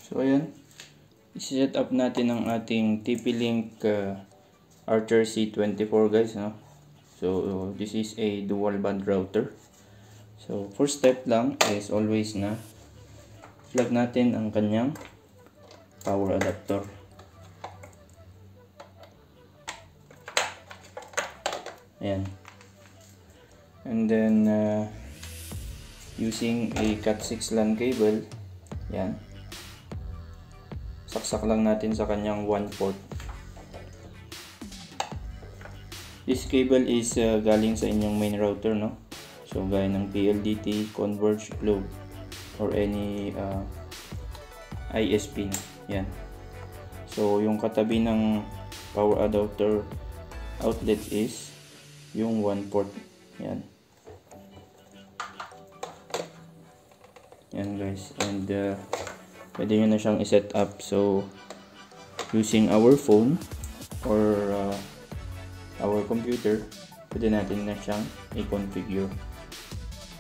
So ayan, i-set up natin ang ating TP-Link Archer C24 guys, no? So this is a dual band router. So first step lang is always na plug natin ang kanyang power adapter. Ayan. And then using a Cat6 LAN cable, yan, saksak lang natin sa kanyang 1 port. This cable is galing sa inyong main router, no? So gaya ng PLDT, Converge, Globe, or any ISP, no? Yan. So yung katabi ng power adapter outlet is yung 1 port. Yan. Yan guys. And pwede nyo na siyang i-set up. So using our phone or our computer, pwede natin na siyang i-configure.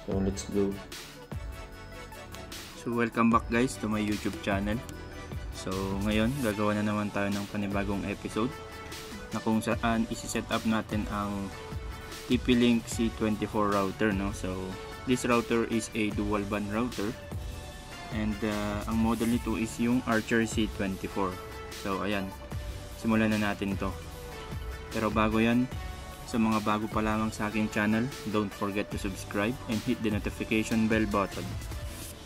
So let's go. So welcome back guys to my YouTube channel. So ngayon gagawa na naman tayo ng panibagong episode na kung saan isi-set up natin ang TP-Link C24 router, no? So this router is a dual band router and ang model nito is yung Archer C24. So ayan, simulan na natin to. Pero bago yan, sa mga bago pa lamang sa aking channel, don't forget to subscribe and hit the notification bell button.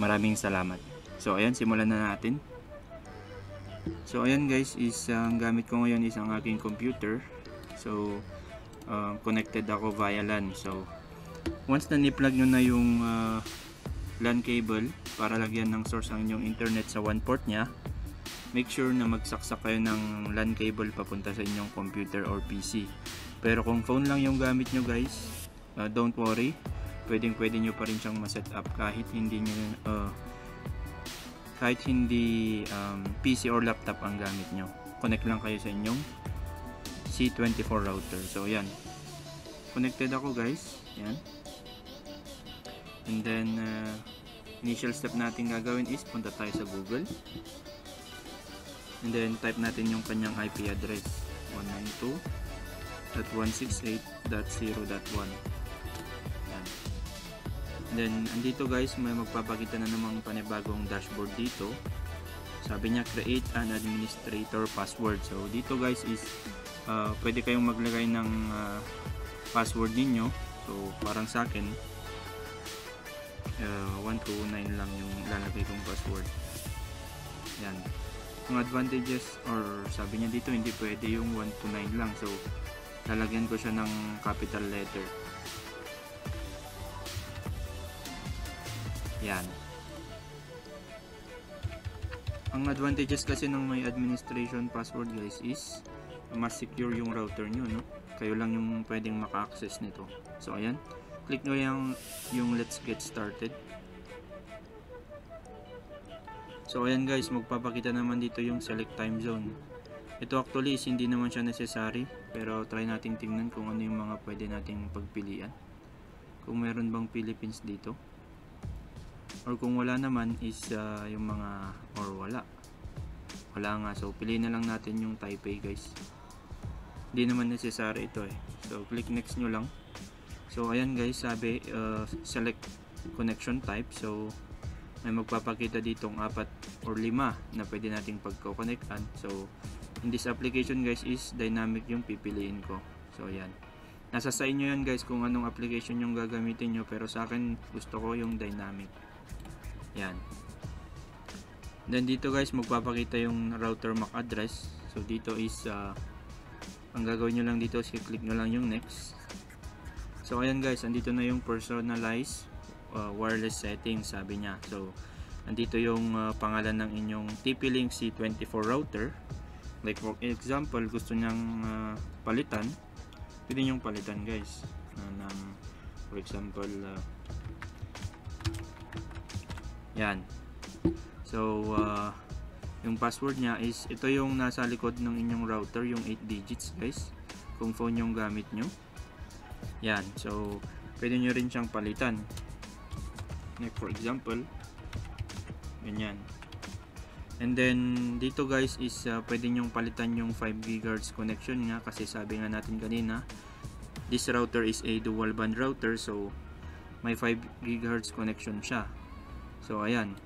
Maraming salamat. So ayan, simulan na natin. So ayan guys, ang gamit ko ngayon is ang aking computer. So connected ako via LAN. So once na ni-plug nyo na yung LAN cable para lagyan ng source ang inyong internet sa 1 port nya, make sure na magsaksak kayo ng LAN cable papunta sa inyong computer or PC. Pero kung phone lang yung gamit nyo guys, don't worry, pwede nyo pa rin siyang ma-set up kahit hindi PC or laptop ang gamit nyo. Connect lang kayo sa inyong C24 router. So yan, connected ako guys. Yan. And then initial step natin gagawin is punta tayo sa Google. And then type natin yung kanyang IP address 192.168.0.1. Yan. And then andito guys, may magpapakita na namang panibagong dashboard dito. Sabi niya create an administrator password. So dito guys is pwede kayong maglagay ng password ninyo. So parang sa akin 129 lang yung lalagay kong password. Yan. Yung advantages, or sabi niya dito hindi pwede yung 129 lang. So lalagyan ko siya ng capital letter. Yan. Ang advantages kasi ng may administration password guys is mas secure yung router nyo, no? Kayo lang yung pwedeng maka-access nito. So ayan, click nyo yung let's get started. So ayan guys, magpapakita naman dito yung select time zone. Ito actually is hindi naman siya necessary, pero try nating tingnan kung ano yung mga pwede nating pagpilian. Kung meron bang Philippines dito, or kung wala naman is yung mga, or wala nga. So piliin na lang natin yung Taipei guys. Hindi naman necessary ito eh. So click next nyo lang. So ayan guys, sabi select connection type. So may magpapakita ditong 4 or 5 na pwede nating pagko-connectan. So in this application guys is dynamic yung pipiliin ko. So ayan, nasa sa inyo yan guys kung anong application yung gagamitin nyo, pero sa akin gusto ko yung dynamic. Yan. Then dito guys, magpapakita yung router MAC address. So dito is ang gagawin nyo lang dito is click nyo lang yung next. So ayan guys, andito na yung personalized wireless settings, sabi niya. So andito yung pangalan ng inyong TP-Link C24 router. Like for example, gusto nyang palitan, pwede nyong palitan guys ng for example yan. So yung password niya is ito, yung nasa likod ng inyong router, yung 8 digits guys, kung phone yung gamit nyo. Yan, so pwede nyo rin siyang palitan. Like for example, ganyan. And then dito guys is pwede nyong palitan yung 5 GHz connection niya, kasi sabi nga natin kanina, this router is a dual band router, so may 5 GHz connection siya. So ayan,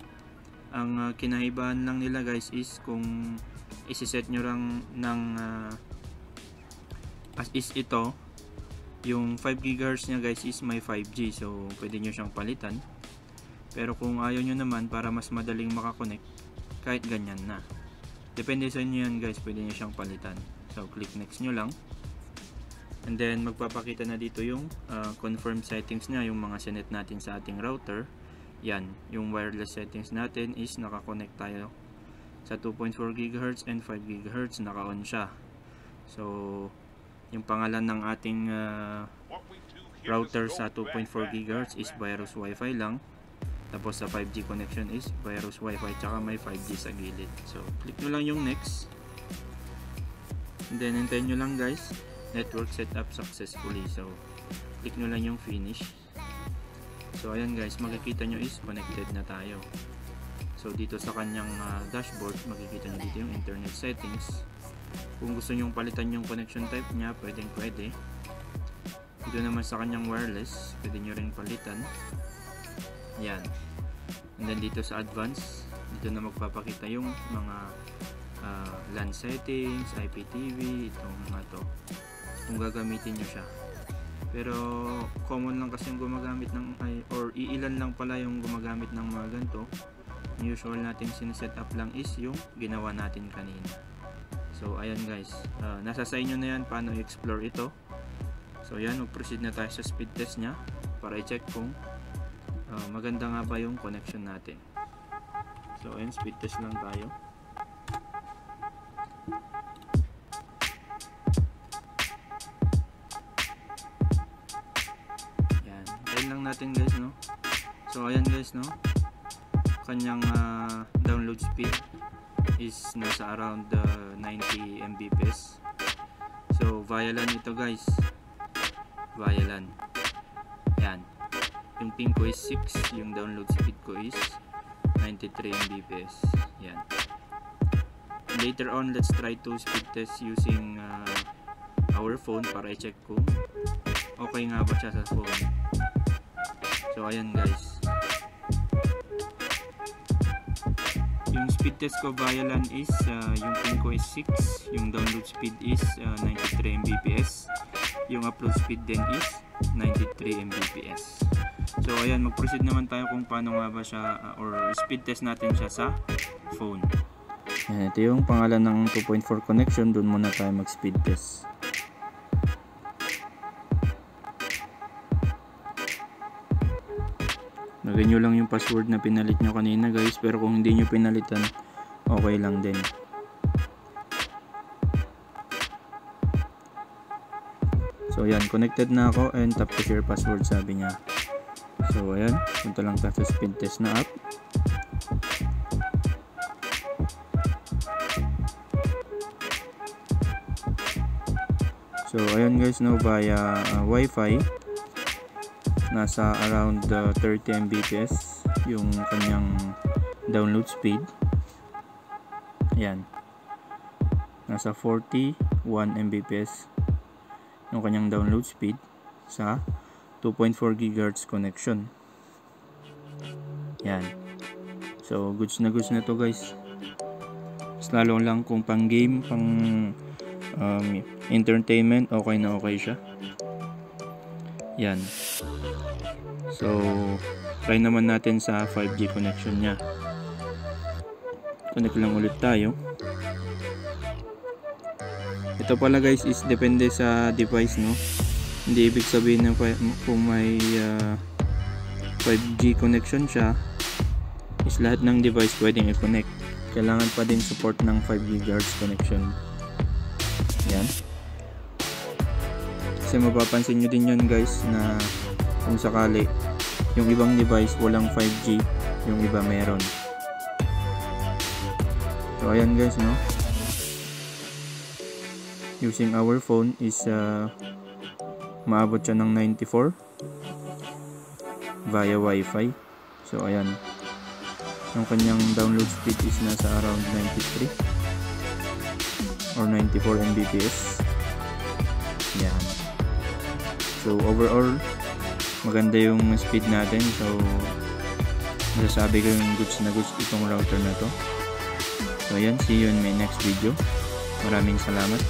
ang kinaibahan lang nila guys is kung isi-set nyo lang ng as is ito, yung 5 GHz nya guys is may 5G, so pwede nyo siyang palitan. Pero kung ayaw nyo naman, para mas madaling makakonect, kahit ganyan na, depende sa inyo yan guys, pwede nyo siyang palitan. So click next nyo lang, and then magpapakita na dito yung confirm settings nya, yung mga sinet natin sa ating router. Yan, yung wireless settings natin is nakakonect tayo sa 2.4 GHz and 5 GHz, naka-on siya. So yung pangalan ng ating router sa 2.4 GHz is Virus Wi-Fi lang. Tapos sa 5G connection is Virus Wi-Fi, tsaka may 5G sa gilid. So click nyo lang yung next, and then hintayin nyo lang guys, network setup successfully. So click nyo lang yung finish. So ayan guys, makikita nyo is connected na tayo. So dito sa kanyang dashboard, makikita nyo dito yung internet settings. Kung gusto nyo palitan yung connection type nya, pwede. Dito naman sa kanyang wireless, pwede nyo rin palitan. Yan. And then dito sa advanced, dito na magpapakita yung mga LAN settings, IPTV, itong mga to, kung gagamitin nyo siya. Pero common lang kasi yung gumagamit ng, or iilan lang pala yung gumagamit ng mga ganito. Usual natin sineset up lang is yung ginawa natin kanina. So ayan guys, nasa sa inyo na yan paano i-explore ito. So yan, mag-proceed na tayo sa speed test nya para i-check kung maganda nga ba yung connection natin. So ayan, speed test lang tayo. Yan, tayo lang natin guys, no. So ayan guys, no, kanyang download speed is nasa around 90 Mbps. So via LAN ito guys, via LAN. Yan, yung ping ko is 6, yung download speed ko is 93 Mbps. Yan. Later on, let's try to speed test using our phone para i-check kung okay nga ba siya sa phone. So ayan guys, yung speed test ko via LAN is yung ping ko is 6, yung download speed is 93 Mbps, yung upload speed din is 93 Mbps. So ayan, mag-proceed naman tayo kung paano nga ba siya or speed test natin siya sa phone. Ayan, ito yung pangalan ng 2.4 connection, doon muna tayo mag-speed test. Lagyan nyo lang yung password na pinalit nyo kanina guys, pero kung hindi nyo pinalitan, okay lang din. So ayan, connected na ako and tap to share password, sabi niya. So ayan, punta lang tayo sa speed test na app. So ayan guys, no, via Wi-Fi, nasa around 30 Mbps yung kanyang download speed. Ayan, nasa 41 Mbps yung kanyang download speed sa 2.4 GHz connection. Yan. So goods na to guys. Mas lalo lang kung pang game, pang entertainment, okay na okay siya. Yan. So try naman natin sa 5G connection nya. Connect lang ulit tayo. Ito pala guys is depende sa device, no? Hindi ibig sabihin na kung may 5G connection siya is lahat ng device pwedeng i-connect. Kailangan pa din support ng 5 GHz connection. Yan. Kasi mapapansin nyo din yun guys na kung sakali yung ibang device walang 5G, yung iba meron. So ayan guys, no? Using our phone is maabot siya ng 94 via Wi-Fi. So ayan, yung kanyang download speed is nasa around 93 or 94 Mbps. Yan. So overall maganda yung speed natin. So masasabi ko yung goods na goods itong router na to. So ayan, see you in my next video. Maraming salamat.